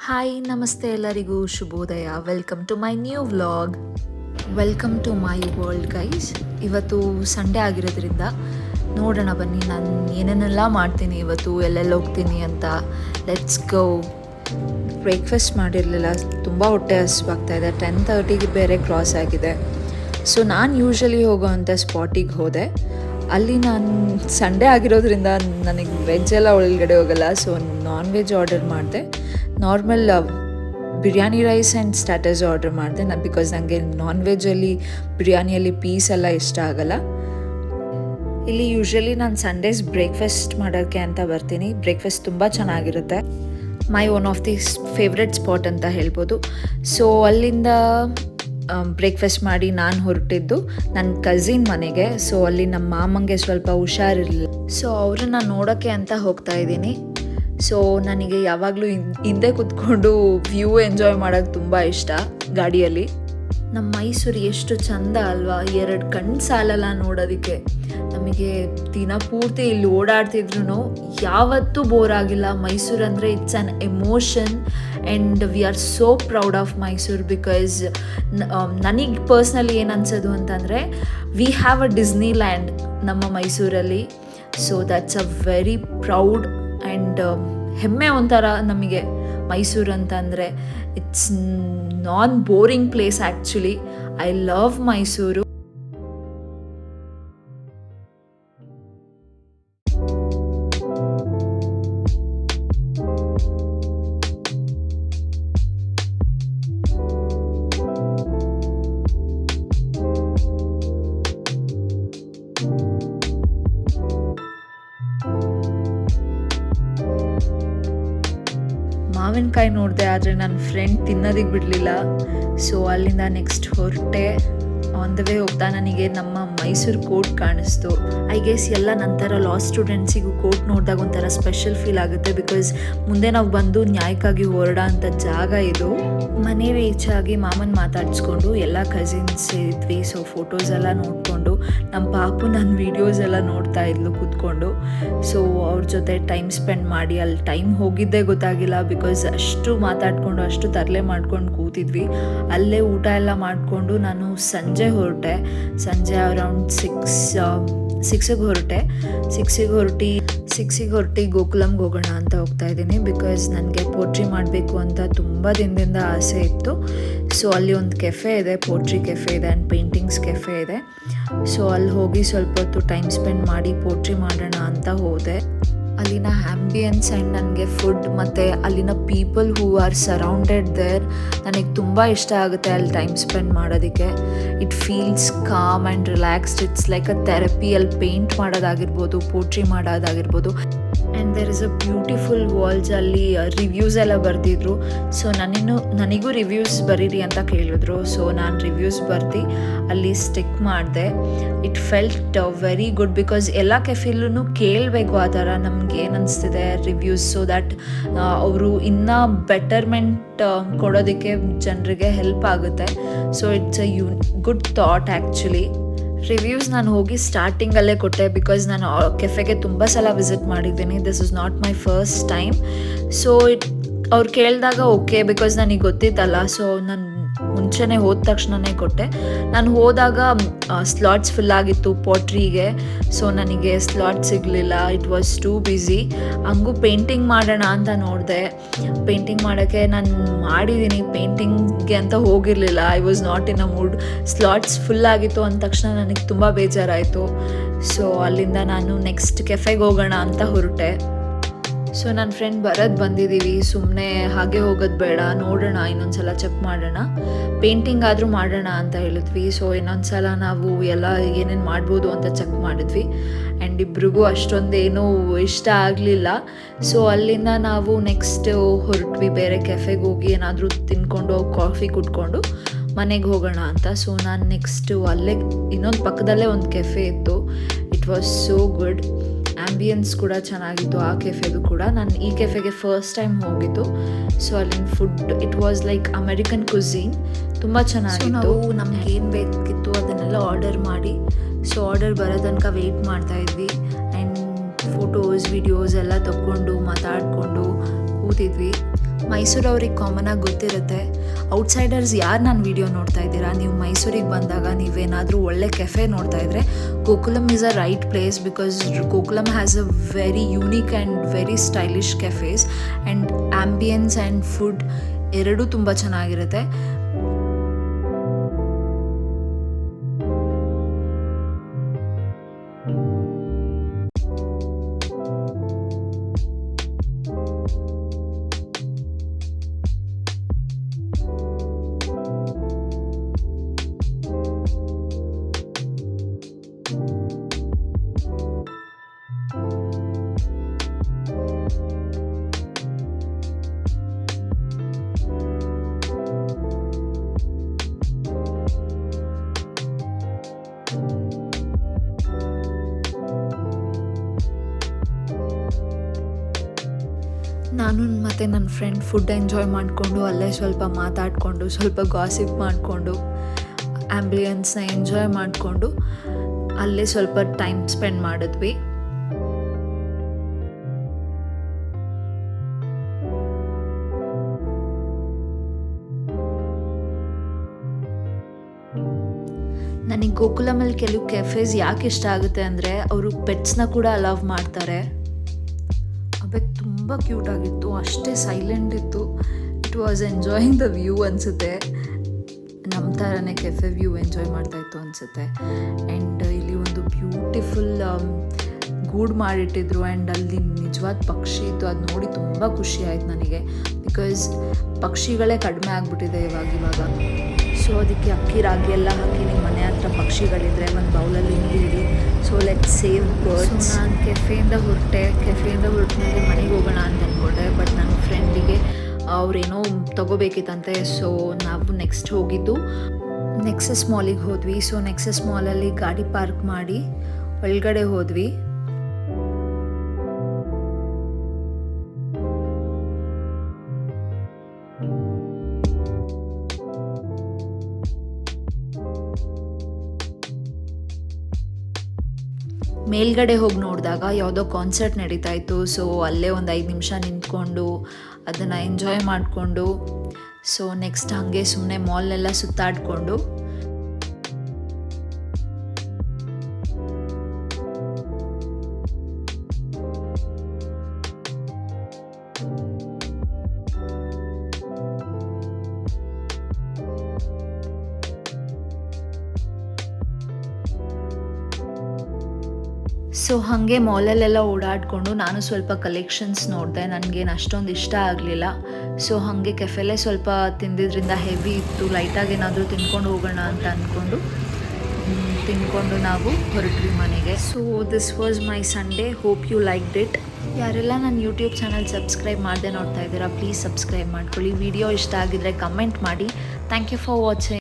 Hi ನಮಸ್ತೆ ಎಲ್ಲರಿಗೂ ಶುಭೋದಯ. Welcome to my new vlog. Welcome to my world guys. ಇವತ್ತು ಸಂಡೇ ಆಗಿರೋದ್ರಿಂದ ನೋಡೋಣ ಬನ್ನಿ ನಾನು ಏನೇನೆಲ್ಲ ಮಾಡ್ತೀನಿ ಇವತ್ತು, ಎಲ್ಲೆಲ್ಲಿ ಹೋಗ್ತೀನಿ ಅಂತ. Let's go. ಬ್ರೇಕ್ಫಾಸ್ಟ್ ಮಾಡಿರಲಿಲ್ಲ, ತುಂಬ ಹೊಟ್ಟೆ ಹಸಿವಾಗ್ತಾಯಿದೆ. 10:30ಗೆ ಬೇರೆ ಕ್ರಾಸ್ ಆಗಿದೆ. ಸೊ ನಾನು ಯೂಶ್ವಲಿ ಹೋಗೋವಂಥ ಸ್ಪಾಟಿಗೆ ಹೋದೆ. ಅಲ್ಲಿ ನಾನು ಸಂಡೇ ಆಗಿರೋದ್ರಿಂದ ನನಗೆ ವೆಜ್ ಎಲ್ಲ ಒಳಗಡೆ ಹೋಗಲ್ಲ, ಸೊ ನಾನ್ ವೆಜ್ ಆರ್ಡರ್ ಮಾಡಿದೆ. Normal biryani rice and starters order ಮಾಡಿದೆ ನಾನು, ಬಿಕಾಸ್ ನನಗೆ ನಾನ್ ವೆಜ್ಜಲ್ಲಿ ಬಿರಿಯಾನಿಯಲ್ಲಿ ಪೀಸ್ ಎಲ್ಲ ಇಷ್ಟ ಆಗಲ್ಲ. ಇಲ್ಲಿ ಯೂಶ್ವಲಿ ನಾನು ಸಂಡೇಸ್ ಬ್ರೇಕ್ಫಾಸ್ಟ್ ಮಾಡೋಕ್ಕೆ ಅಂತ ಬರ್ತೀನಿ. ಬ್ರೇಕ್ಫಾಸ್ಟ್ ತುಂಬ ಚೆನ್ನಾಗಿರುತ್ತೆ. My one of the favourite spot ಅಂತ ಹೇಳ್ಬೋದು. ಸೊ ಅಲ್ಲಿಂದ ಬ್ರೇಕ್ಫಾಸ್ಟ್ ಮಾಡಿ ನಾನು ಹೊರಟಿದ್ದು ನನ್ನ ಕಝಿನ್ ಮನೆಗೆ. ಸೊ ಅಲ್ಲಿ ನಮ್ಮ ಮಾಮಂಗೆ ಸ್ವಲ್ಪ ಹುಷಾರಿರಲಿಲ್ಲ, ಸೊ ಅವ್ರನ್ನ ನೋಡೋಕ್ಕೆ ಅಂತ ಹೋಗ್ತಾ ಇದ್ದೀನಿ. ಸೊ ನನಗೆ ಯಾವಾಗಲೂ ಹಿಂದೆ ಕೂತ್ಕೊಂಡು ವ್ಯೂ ಎಂಜಾಯ್ ಮಾಡೋಕ್ಕೆ ತುಂಬ ಇಷ್ಟ ಗಾಡಿಯಲ್ಲಿ. ನಮ್ಮ ಮೈಸೂರು ಎಷ್ಟು ಚಂದ ಅಲ್ವಾ, 2 ಕಣ್ಣು ಸಾಲಲ್ಲ ನೋಡೋದಕ್ಕೆ. ನಮಗೆ ದಿನ ಪೂರ್ತಿ ಇಲ್ಲಿ ಓಡಾಡ್ತಿದ್ರು ಯಾವತ್ತೂ ಬೋರ್ ಆಗಿಲ್ಲ. ಮೈಸೂರು ಅಂದರೆ it's an emotion and we are so proud of Mysuru. Because ನನಗೆ ಪರ್ಸ್ನಲಿ ಏನು ಅನ್ಸೋದು ಅಂತಂದರೆ, we have a Disney land ನಮ್ಮ ಮೈಸೂರಲ್ಲಿ. So that's a very proud and ಹೆಮ್ಮೆ ಒಂಥರ ನಮಗೆ ಮೈಸೂರು ಅಂತಂದರೆ. It's non boring place actually. I love Mysuru. ಮಾವಿನಕಾಯಿ ನೋಡಿದೆ, ಆದರೆ ನನ್ನ ಫ್ರೆಂಡ್ ತಿನ್ನೋದಕ್ಕೆ ಬಿಡಲಿಲ್ಲ. ಸೊ ಅಲ್ಲಿಂದ ನೆಕ್ಸ್ಟ್ ಹೊರಟೆ. ಆನ್ ದ ವೇ ಹೋಗ್ತಾ ನನಗೆ ನಮ್ಮ ಮೈಸೂರು ಕೋರ್ಟ್ ಕಾಣಿಸ್ತು. ಐ ಗೆಸ್ ಎಲ್ಲ ನಂತರ ಲಾ ಸ್ಟೂಡೆಂಟ್ಸಿಗೂ ಕೋರ್ಟ್ ನೋಡಿದಾಗ ಒಂಥರ ಸ್ಪೆಷಲ್ ಫೀಲ್ ಆಗುತ್ತೆ. ಬಿಕಾಸ್ ಮುಂದೆ ನಾವು ಬಂದು ನ್ಯಾಯಕ್ಕಾಗಿ ಹೊರಡೋ ಅಂಥ ಜಾಗ ಇದು. ಮನೆ ರೀಚ್ ಆಗಿ ಮಾಮನ ಮಾತಾಡಿಸ್ಕೊಂಡು ಎಲ್ಲ ಕಸಿನ್ಸ್ ಇದ್ವಿ. ಸೊ ಫೋಟೋಸ್ ಎಲ್ಲ ನೋಡಿಕೊಂಡು ನಮ್ಮ ಪಾಪು ನನ್ನ ವೀಡಿಯೋಸ್ ಎಲ್ಲ ನೋಡ್ತಾ ಇದ್ಲು ಕೂತ್ಕೊಂಡು. ಸೊ ಅವ್ರ ಜೊತೆ ಟೈಮ್ ಸ್ಪೆಂಡ್ ಮಾಡಿ ಅಲ್ಲಿ ಟೈಮ್ ಹೋಗಿದ್ದೇ ಗೊತ್ತಾಗಿಲ್ಲ. ಬಿಕಾಸ್ ಅಷ್ಟು ಮಾತಾಡಿಕೊಂಡು ಅಷ್ಟು ತರಲೆ ಮಾಡ್ಕೊಂಡು ಕೂತಿದ್ವಿ. ಅಲ್ಲೇ ಊಟ ಎಲ್ಲ ಮಾಡಿಕೊಂಡು ನಾನು ಸಂಜೆ ಹೊರಟೆ. ಸಂಜೆ ಅರೌಂಡ್ 6ಗೆ ಹೊರಟೆ. 6ಗೆ ಹೊರಟಿ ಗೋಕುಲಮ್ಗೆ ಹೋಗೋಣ ಅಂತ ಹೋಗ್ತಾ ಇದ್ದೀನಿ. ಬಿಕಾಸ್ ನನಗೆ ಪೋಟ್ರಿ ಮಾಡಬೇಕು ಅಂತ ತುಂಬ ದಿನದಿಂದ ಆಸೆ ಇತ್ತು. ಸೊ ಅಲ್ಲಿ ಒಂದು ಕೆಫೆ ಇದೆ, ಪೋಟ್ರಿ ಕೆಫೆ ಇದೆ ಆ್ಯಂಡ್ ಪೇಂಟಿಂಗ್ಸ್ ಕೆಫೆ ಇದೆ. ಸೊ ಅಲ್ಲಿ ಹೋಗಿ ಸ್ವಲ್ಪ ಹೊತ್ತು ಟೈಮ್ ಸ್ಪೆಂಡ್ ಮಾಡಿ ಪೋಟ್ರಿ ಮಾಡೋಣ ಅಂತ ಹೋದೆ. ಅಲ್ಲಿನ ಆ್ಯಂಬಿಯನ್ಸ್ ಆ್ಯಂಡ್ ನನಗೆ ಫುಡ್ ಮತ್ತು ಅಲ್ಲಿನ people who are surrounded there ನನಗೆ ತುಂಬ ಇಷ್ಟ ಆಗುತ್ತೆ ಅಲ್ಲಿ ಟೈಮ್ ಸ್ಪೆಂಡ್ ಮಾಡೋದಕ್ಕೆ. It feels calm and relaxed. It's like a therapy. ಅಲ್ಲಿ ಪೇಂಟ್ ಮಾಡೋದಾಗಿರ್ಬೋದು, ಪೋಟ್ರಿ ಮಾಡೋದಾಗಿರ್ಬೋದು. And there is a beautiful walls. ಅಲ್ಲಿ ರಿವ್ಯೂಸ್ ಎಲ್ಲ ಬರೆದಿದ್ರು. ಸೊ ನನಗೂ ರಿವ್ಯೂಸ್ ಬರೀರಿ ಅಂತ ಕೇಳಿದ್ರು. ಸೊ ನಾನು ರಿವ್ಯೂಸ್ ಬರ್ದು ಅಲ್ಲಿ ಸ್ಟಿಕ್ ಮಾಡಿದೆ. It felt very good. Because ಎಲ್ಲ ಕೆಫೆಲ್ಲೂ ಕೇಳಬೇಕು ಆ ಥರ ನಮ್ಗೆ ಏನು ಅನಿಸ್ತಿದೆ ರಿವ್ಯೂಸ್, ಸೊ ದ್ಯಾಟ್ ಅವರು ಇನ್ನೂ ಬೆಟರ್ಮೆಂಟ್ ಕೊಡೋದಕ್ಕೆ ಜನರಿಗೆ ಹೆಲ್ಪ್ ಆಗುತ್ತೆ. So it's a good thought actually. Reviews ನಾನು ಹೋಗಿ ಸ್ಟಾರ್ಟಿಂಗಲ್ಲೇ ಕೊಟ್ಟೆ. ಬಿಕಾಸ್ ನಾನು ಕೆಫೆಗೆ ತುಂಬ ಸಲ ವಿಸಿಟ್ ಮಾಡಿದ್ದೀನಿ. This is not my first time. So ಅವ್ರು ಕೇಳಿದಾಗ ಓಕೆ, ಬಿಕಾಸ್ ನನಗೆ ಗೊತ್ತಿತ್ತಲ್ಲ. ಸೊ ನಾನು ಮುಂಚೆನೇ ಹೋದ ತಕ್ಷಣವೇ ಕೊಟ್ಟೆ. ನಾನು ಹೋದಾಗ ಸ್ಲಾಟ್ಸ್ ಫುಲ್ ಆಗಿತ್ತು ಪೋಟ್ರಿಗೆ. ಸೊ ನನಗೆ ಸ್ಲಾಟ್ ಸಿಗಲಿಲ್ಲ. It was too busy. ಹಂಗೂ ಪೇಂಟಿಂಗ್ ಮಾಡೋಣ ಅಂತ ನೋಡಿದೆ. ಪೇಂಟಿಂಗ್ ಮಾಡೋಕ್ಕೆ ನಾನು ಮಾಡಿದ್ದೀನಿ, ಪೇಂಟಿಂಗ್ಗೆ ಅಂತ ಹೋಗಿರಲಿಲ್ಲ. I was not in a mood. Slots full ಆಗಿತ್ತು ಅಂದ ತಕ್ಷಣ ನನಗೆ ತುಂಬ ಬೇಜಾರಾಯಿತು. ಸೊ ಅಲ್ಲಿಂದ ನಾನು ನೆಕ್ಸ್ಟ್ ಕೆಫೆಗೆ ಹೋಗೋಣ ಅಂತ ಹೊರಟೆ. ಸೊ ನನ್ನ ಫ್ರೆಂಡ್ ಬಂದಿದ್ದೀವಿ, ಸುಮ್ಮನೆ ಹಾಗೆ ಹೋಗೋದು ಬೇಡ, ನೋಡೋಣ, ಇನ್ನೊಂದು ಸಲ ಚೆಕ್ ಮಾಡೋಣ, ಪೇಂಟಿಂಗ್ ಆದರೂ ಮಾಡೋಣ ಅಂತ ಹೇಳಿದ್ವಿ. ಸೊ ಇನ್ನೊಂದು ಸಲ ನಾವು ಎಲ್ಲ ಏನೇನು ಮಾಡ್ಬೋದು ಅಂತ ಚೆಕ್ ಮಾಡಿದ್ವಿ. ಆ್ಯಂಡ್ ಇಬ್ರಿಗೂ ಅಷ್ಟೊಂದೇನೂ ಇಷ್ಟ ಆಗಲಿಲ್ಲ. ಸೊ ಅಲ್ಲಿಂದ ನಾವು ನೆಕ್ಸ್ಟ್ ಹೊರಟ್ವಿ. ಬೇರೆ ಕೆಫೆಗೆ ಹೋಗಿ ಏನಾದರೂ ತಿನ್ಕೊಂಡು ಕಾಫಿ ಕುಟ್ಕೊಂಡು ಮನೆಗೆ ಹೋಗೋಣ ಅಂತ. ಸೊ ನಾನು ನೆಕ್ಸ್ಟು ಅಲ್ಲೇ ಇನ್ನೊಂದು ಪಕ್ಕದಲ್ಲೇ ಒಂದು ಕೆಫೆ ಇತ್ತು. It was so good. Ambience ಕೂಡ ಚೆನ್ನಾಗಿತ್ತು ಆ ಕೆಫೆದು ಕೂಡ. ನಾನು ಈ ಕೆಫೆಗೆ ಫಸ್ಟ್ ಟೈಮ್ ಹೋಗಿದ್ದು. ಸೊ ಅಲ್ಲಿನ food it was like American cuisine, ತುಂಬ ಚೆನ್ನಾಗಿತ್ತು. ನಾವು ನಮ್ಗೆ ಏನು ಬೇಕಿತ್ತು ಅದನ್ನೆಲ್ಲ ಆರ್ಡರ್ ಮಾಡಿ, ಸೊ ಆರ್ಡರ್ ಬರೋ ತನಕ ವೆಯ್ಟ್ ಮಾಡ್ತಾಯಿದ್ವಿ. ಆ್ಯಂಡ್ ಫೋಟೋಸ್ ವಿಡಿಯೋಸ್ ಎಲ್ಲ ತಗೊಂಡು ಮಾತಾಡಿಕೊಂಡು ಕೂತಿದ್ವಿ. ಮೈಸೂರವ್ರಿಗೆ ಕಾಮನಾಗಿ ಗೊತ್ತಿರುತ್ತೆ. ಔಟ್ಸೈಡರ್ಸ್ ಯಾರು ನನ್ನ ವೀಡಿಯೋ ನೋಡ್ತಾ ಇದ್ದೀರಾ, ನೀವು ಮೈಸೂರಿಗೆ ಬಂದಾಗ ನೀವೇನಾದರೂ ಒಳ್ಳೆ ಕೆಫೆ ನೋಡ್ತಾ ಇದ್ದರೆ Gokulam is a right place. Because Gokulam has a very unique and very stylish cafes and ambience and food ಎರಡೂ ತುಂಬ ಚೆನ್ನಾಗಿರುತ್ತೆ. ನಾನು ಮತ್ತು ನನ್ನ ಫ್ರೆಂಡ್ ಫುಡ್ ಎಂಜಾಯ್ ಮಾಡಿಕೊಂಡು ಅಲ್ಲೇ ಸ್ವಲ್ಪ ಮಾತಾಡಿಕೊಂಡು ಸ್ವಲ್ಪ ಗಾಸಿಪ್ ಮಾಡಿಕೊಂಡು ಆ್ಯಂಬಿಯನ್ಸ್ನ ಎಂಜಾಯ್ ಮಾಡಿಕೊಂಡು ಅಲ್ಲೇ ಸ್ವಲ್ಪ ಟೈಮ್ ಸ್ಪೆಂಡ್ ಮಾಡಿದ್ವಿ. ನನಗೆ ಗೋಕುಲಮಲ್ಲಿ ಕೆಲವು ಕೆಫೇಸ್ ಯಾಕೆ ಇಷ್ಟ ಆಗುತ್ತೆ ಅಂದರೆ ಅವರು ಪೆಟ್ಸ್ನ ಕೂಡ ಅಲೌವ್ ಮಾಡ್ತಾರೆ. ಬೆಕ್ ತುಂಬ ಕ್ಯೂಟ್ ಆಗಿತ್ತು, ಅಷ್ಟೇ ಸೈಲೆಂಟ್ ಇತ್ತು. It was enjoying the view ಅನಿಸುತ್ತೆ. ನಮ್ಮ ಥರನೇ ಕೆಫೆ ವ್ಯೂ ಎಂಜಾಯ್ ಮಾಡ್ತಾಯಿತ್ತು ಅನಿಸುತ್ತೆ. ಆ್ಯಂಡ್ ಇಲ್ಲಿ ಒಂದು ಬ್ಯೂಟಿಫುಲ್ ಗೂಡು ಮಾಡಿಟ್ಟಿದ್ರು ಆ್ಯಂಡ್ ಅಲ್ಲಿ ನಿಜವಾದ ಪಕ್ಷಿ ಇತ್ತು. ಅದು ನೋಡಿ ತುಂಬ ಖುಷಿ ಆಯಿತು ನನಗೆ. ಬಿಕಾಸ್ ಪಕ್ಷಿಗಳೇ ಕಡಿಮೆ ಆಗಿಬಿಟ್ಟಿದೆ ಇವಾಗ. ಸೊ ಅದಕ್ಕೆ ಅಕ್ಕಿ ರಾಗಿ ಎಲ್ಲ ಹಾಕಿ ನಿಮ್ಮ ಮನೆ ಹತ್ರ ಪಕ್ಷಿಗಳಿದ್ರೆ ಒಂದು ಬೌಲಲ್ಲಿ ನೀರಿಡಿ. So let save birds. ನಾನು ಕೆಫೆಯಿಂದ ಹೊರಟ್ಮೇಲೆ ಮನೆಗೆ ಹೋಗೋಣ ಅಂತ ಅಂದ್ಕೊಂಡೆ. ಬಟ್ ನನ್ನ ಫ್ರೆಂಡಿಗೆ ಅವ್ರೇನೋ ತೊಗೋಬೇಕಿತ್ತಂತೆ. ಸೊ ನಾವು ನೆಕ್ಸ್ಟ್ ಹೋಗಿದ್ದು ನೆಕ್ಸಸ್ ಮಾಲಿಗೆ ಹೋದ್ವಿ. ಸೊ ನೆಕ್ಸಸ್ ಮಾಲಲ್ಲಿ ಗಾಡಿ ಪಾರ್ಕ್ ಮಾಡಿ ಒಳಗಡೆ ಹೋದ್ವಿ. ಮೇಲ್ಗಡೆ ಹೋಗಿ ನೋಡಿದಾಗ ಯಾವುದೋ ಕಾನ್ಸರ್ಟ್ ನಡೀತಾ ಇತ್ತು. ಸೊ ಅಲ್ಲೇ ಒಂದು 5 ನಿಮಿಷ ನಿಂತ್ಕೊಂಡು ಅದನ್ನು ಎಂಜಾಯ್ ಮಾಡಿಕೊಂಡು ಸೊ ನೆಕ್ಸ್ಟ್ ಹಾಗೆ ಸುಮ್ಮನೆ ಮಾಲ್ನೆಲ್ಲ ಸುತ್ತಾಡಿಕೊಂಡು ಸೊ ಹಾಗೆ ಮಾಲಲ್ಲೆಲ್ಲ ಓಡಾಡಿಕೊಂಡು ನಾನು ಸ್ವಲ್ಪ ಕಲೆಕ್ಷನ್ಸ್ ನೋಡಿದೆ. ನನಗೇನು ಅಷ್ಟೊಂದು ಇಷ್ಟ ಆಗಲಿಲ್ಲ. ಸೊ ಹಾಗೆ ಕೆಫೆಲೇ ಸ್ವಲ್ಪ ತಿಂದಿದ್ರಿಂದ ಹೆವಿ ಇತ್ತು. ಲೈಟಾಗಿ ಏನಾದರೂ ತಿನ್ಕೊಂಡು ಹೋಗೋಣ ಅಂತ ಅಂದ್ಕೊಂಡು ತಿನ್ಕೊಂಡು ನಾವು ಹೊರಟ್ವಿ ಮನೆಗೆ. So this was my Sunday. Hope you liked it. ಯಾರೆಲ್ಲ ನನ್ನ ಯೂಟ್ಯೂಬ್ ಚಾನಲ್ ಸಬ್ಸ್ಕ್ರೈಬ್ ಮಾಡದೆ ನೋಡ್ತಾ ಇದ್ದೀರಾ, ಪ್ಲೀಸ್ ಸಬ್ಸ್ಕ್ರೈಬ್ ಮಾಡ್ಕೊಳ್ಳಿ. ವಿಡಿಯೋ ಇಷ್ಟ ಆಗಿದ್ರೆ ಕಮೆಂಟ್ ಮಾಡಿ. Thank you for watching.